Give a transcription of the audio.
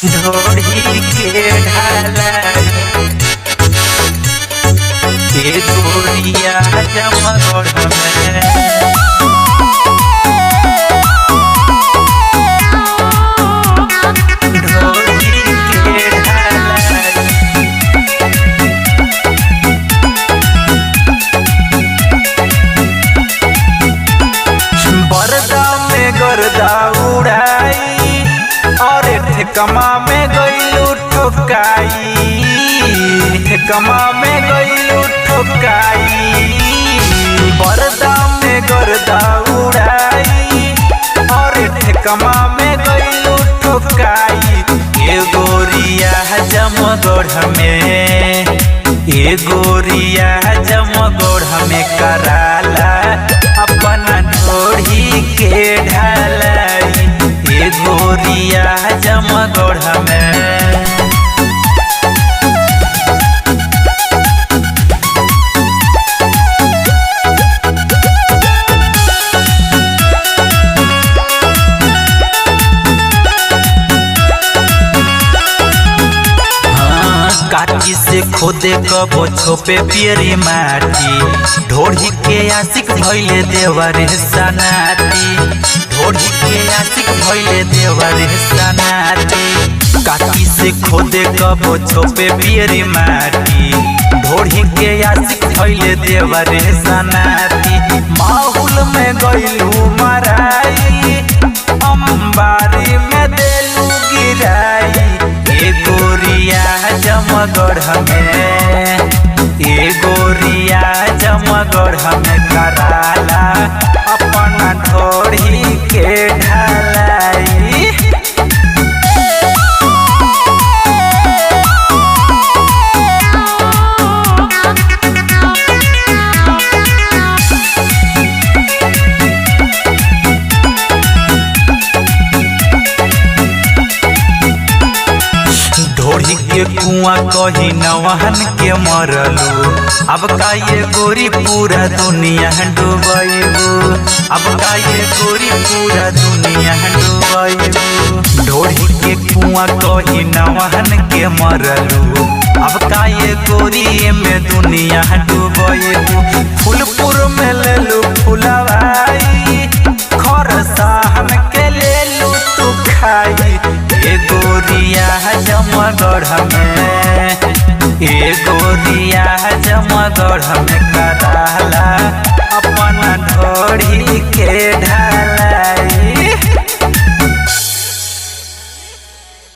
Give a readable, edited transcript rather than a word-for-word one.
ढोढ़ी के ढालाई के गोरिया जमगढ़ में ढोढ़ी के ढालाई बरदा में गर्दा उड़ाई और ठेकमा में गइलू ठोकाई ठेकमा में गइलू ठोकाई बरदा में गर्दा उड़ाई और ठेकमा में गइलू ठोकाई ए गोरिया जमगढ़ में ए गोरिया जमगढ़ में कराला अपना ढोढ़ी के ढालाई ए गोरिया जमगढ़ में काटी से खोदे कबो छोपे पियरी माटी ढोढ़ी के आशिक भइले देवरे सनाती ढोढ़ी के आशिक भइले देवरे सनाती काटी से खोदे कबो छोपे पियरी माटी ढोढ़ी के आशिक भइले देवरे सनाती माहौल में गइलू मराई अंबारी में देलू गिराई ए गोरिया जमगढ़ में ए गोरिया जमगढ़ में कराला अपना ढोढ़ी के ढालाई ढोढ़ी के कुआं कही नवहन के मरलू अब का ये गोरी पूरा दुनिया डूबू अब का ये गोरी पूरा दुनिया डूबू ढोढ़ी के कुआं कही नवहन के मरलू अब का ये गोरी में दुनिया डूबू फूलपुर में ले लू फुलवाई खरसाहन के ले लू तू खाई ए गोरिया जमगढ़ में ए गोरिया जमगढ़ में कराला अपना ढोढ़ी के ढाला।